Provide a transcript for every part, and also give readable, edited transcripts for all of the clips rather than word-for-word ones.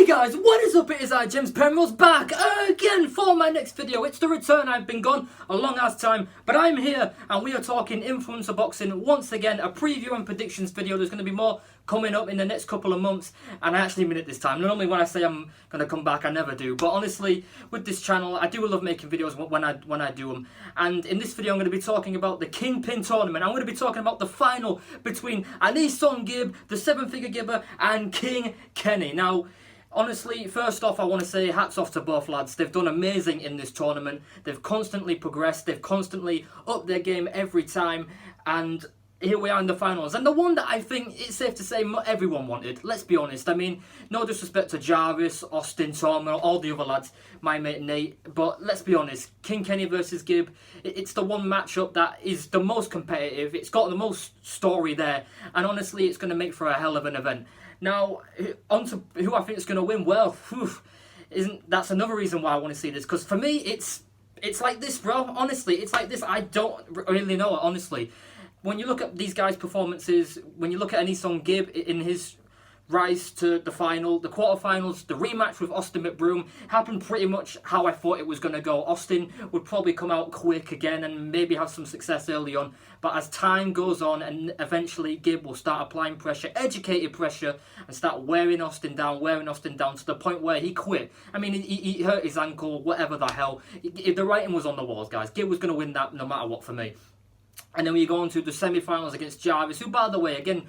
Hey guys, what is up? It is I, James Penrose, back again for my next video. It's the return. I've been gone a long ass time, but I'm here and we are talking influencer boxing once again. A preview and predictions video. There's going to be more coming up in the next couple of months, and I actually mean it this time. Normally when I say I'm going to come back, I never do. But honestly, with this channel, I do love making videos when I do them. And in this video, I'm going to be talking about the Kingpyn tournament. I'm going to be talking about the final between AnEsonGib, the seven-figure gibber, and Kingpyn. Now, honestly, first off, I want to say hats off to both lads. They've done amazing in this tournament. They've constantly progressed. They've constantly upped their game every time. And here we are in the finals. And the one that I think it's safe to say everyone wanted. Let's be honest. I mean, no disrespect to Jarvis, Austin, Tom, and all the other lads, my mate Nate. But let's be honest. Kingpyn versus Gib. It's the one matchup that is the most competitive. It's got the most story there. And honestly, it's going to make for a hell of an event. Now, on to who I think is going to win. Well, that's another reason why I want to see this. Because for me, it's like this, bro. Honestly, it's like this. I don't really know it, honestly. When you look at these guys' performances, when you look at AnEsonGib in his rise to the final, the quarterfinals, the rematch with Austin McBroom happened pretty much how I thought it was going to go. Austin would probably come out quick again and maybe have some success early on. But as time goes on and eventually Gib will start applying pressure, educated pressure, and start wearing Austin down to the point where he quit. I mean, he hurt his ankle, whatever the hell. The writing was on the walls, guys. Gib was going to win that no matter what for me. And then we go on to the semi-finals against Jarvis, who, by the way, again,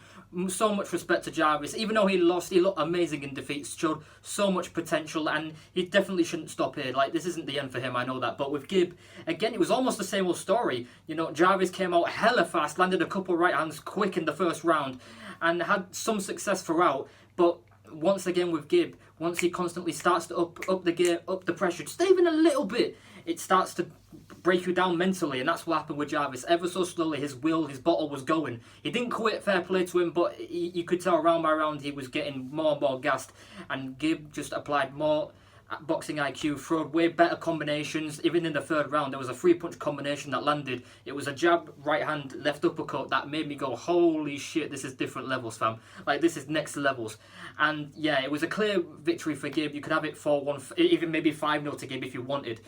so much respect to Jarvis. Even though he lost, he looked amazing in defeat, showed so much potential, and he definitely shouldn't stop here. Like, this isn't the end for him, I know that. But with Gib, again, it was almost the same old story. You know, Jarvis came out hella fast, landed a couple right hands quick in the first round, and had some success throughout. But once again with Gib, once he constantly starts to up the gear, up the pressure, just even a little bit, it starts to break you down mentally, and that's what happened with Jarvis. Ever so slowly, his bottle was going. He didn't quit, fair play to him, but you could tell round by round he was getting more and more gassed, and Gib just applied more boxing IQ, throwed way better combinations. Even in the third round, there was a 3-punch combination that landed. It was a jab, right hand, left uppercut that made me go, holy shit, this is different levels, fam. Like, this is next levels. And yeah, it was a clear victory for Gib. You could have it 4-1, even maybe 5-0 to Gib if you wanted.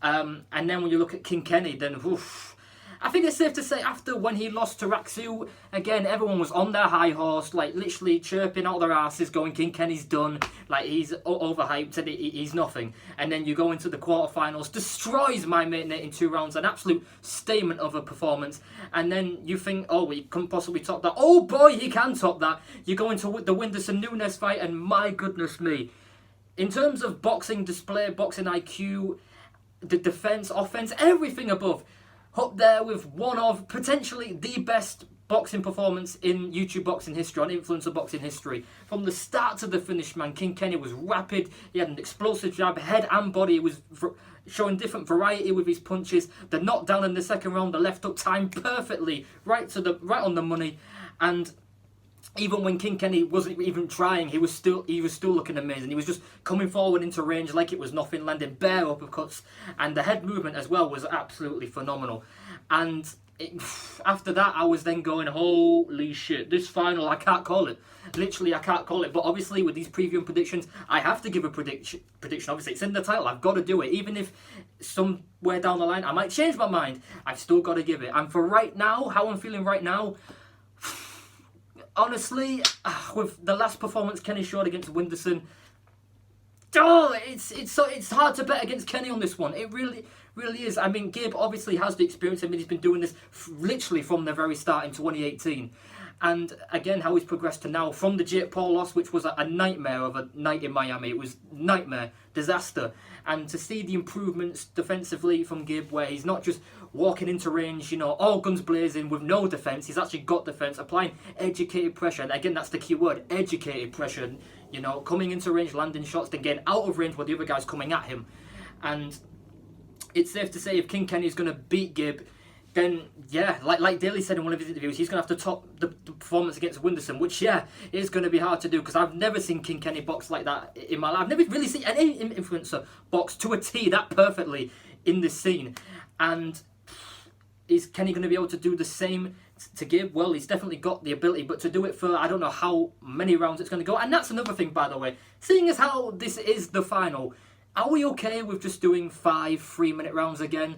And then when you look at Kingpyn, then oof, I think it's safe to say after when he lost to Raksu, again, everyone was on their high horse, like literally chirping out their asses, going, Kingpyn's done, like he's overhyped and he's nothing. And then you go into the quarterfinals, destroys my mate Nate in 2 rounds, an absolute statement of a performance. And then you think, oh, he couldn't possibly top that. Oh boy, he can top that. You go into the Whindersson-Nunes fight, and my goodness me. In terms of boxing display, boxing IQ, the defense, offense, everything above, up there with one of potentially the best boxing performance in YouTube boxing history, on influencer boxing history. From the start to the finish, man, Kingpyn was rapid. He had an explosive jab, head and body. He was showing different variety with his punches. The knockdown in the second round, the left hook timed perfectly, right on the money. And even when Kingpyn wasn't even trying, he was still looking amazing. He was just coming forward into range like it was nothing, landing bare uppercuts, and the head movement as well was absolutely phenomenal. And after that, I was then going, holy shit, this final, I can't call it. Literally, I can't call it. But obviously, with these preview and predictions, I have to give a prediction. Obviously, it's in the title. I've got to do it. Even if somewhere down the line, I might change my mind, I've still got to give it. And for right now, how I'm feeling right now, honestly, with the last performance Kenny showed against Whindersson, oh, it's hard to bet against Kenny on this one. It really is. I mean, Gib obviously has the experience. I mean, he's been doing this literally from the very start in 2018. And again, how he's progressed to now, from the Jake Paul loss, which was a nightmare of a night in Miami. It was nightmare, disaster. And to see the improvements defensively from Gib, where he's not just walking into range, you know, all guns blazing with no defence. He's actually got defence, applying educated pressure. And again, that's the key word, educated pressure. You know, coming into range, landing shots, then getting out of range where the other guy's coming at him. And it's safe to say if Kingpyn is going to beat Gib, then yeah, like Daly said in one of his interviews, he's going to have to top the performance against Whindersson, which yeah, is going to be hard to do, because I've never seen Kingpyn box like that in my life. I've never really seen any influencer box to a T that perfectly in this scene. And is Kenny going to be able to do the same to give, well, he's definitely got the ability, but to do it for, I don't know how many rounds it's going to go. And that's another thing, by the way. Seeing as how this is the final, are we okay with just doing 5 3-minute rounds again?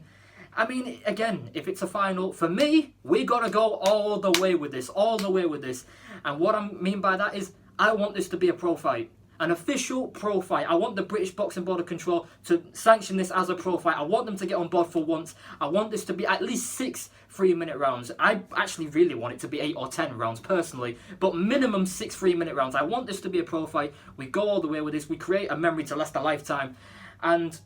I mean, again, if it's a final, for me, we got to go all the way with this, all the way with this. And what I mean by that is, I want this to be a pro fight. An official pro fight. I want the British Boxing Board of Control to sanction this as a pro fight. I want them to get on board for once. I want this to be at least 6 3-minute rounds. I actually really want it to be 8 or 10 rounds personally, but minimum 6 3-minute rounds. I want this to be a pro fight. We go all the way with this. We create a memory to last a lifetime. And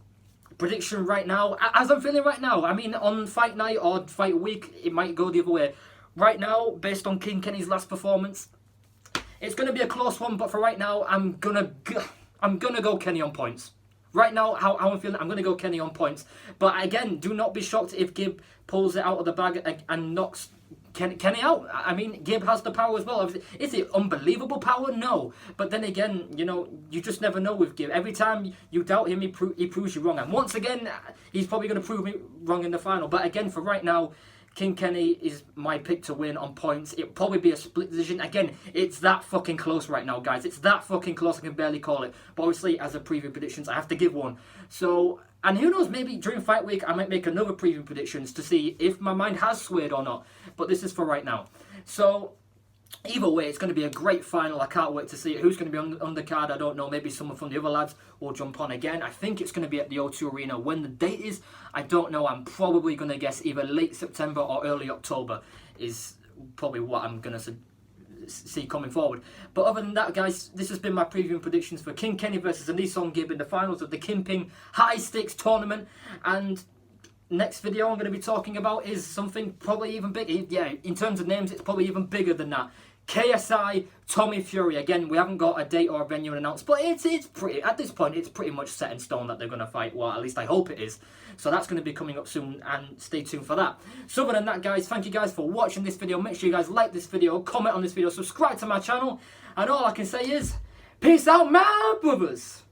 prediction right now, as I'm feeling right now, I mean, on fight night or fight week, it might go the other way. Right now, based on King Kenny's last performance, it's going to be a close one, but for right now, I'm gonna go Kenny on points. Right now, how I'm feeling, I'm going to go Kenny on points. But again, do not be shocked if Gib pulls it out of the bag and knocks Kenny out. I mean, Gib has the power as well. Is it unbelievable power? No. But then again, you know, you just never know with Gib. Every time you doubt him, he proves you wrong. And once again, he's probably going to prove me wrong in the final. But again, for right now, King Kenny is my pick to win on points. It'll probably be a split decision. Again, it's that fucking close right now, guys. It's that fucking close. I can barely call it. But obviously, as a preview predictions, I have to give one. So, and who knows, maybe during fight week, I might make another preview predictions to see if my mind has swayed or not. But this is for right now. So, either way, it's going to be a great final. I can't wait to see it. Who's going to be on the card, I don't know. Maybe someone from the other lads will jump on again. I think it's going to be at the O2 Arena. When the date is, I don't know. I'm probably going to guess either late September or early October is probably what I'm going to see coming forward. But other than that, guys, this has been my preview and predictions for King Kenny versus AnEsonGib in the finals of the Kingpyn High Stakes Tournament. And next video I'm going to be talking about is something probably even bigger. Yeah, in terms of names, it's probably even bigger than that. KSI Tommy Fury. Again, we haven't got a date or a venue announced, but it's pretty, at this point, it's pretty much set in stone that they're going to fight. Well, at least I hope it is. So that's going to be coming up soon, and stay tuned for that. So other than that, guys, thank you guys for watching this video. Make sure you guys like this video, comment on this video, subscribe to my channel, and all I can say is, peace out, my brothers.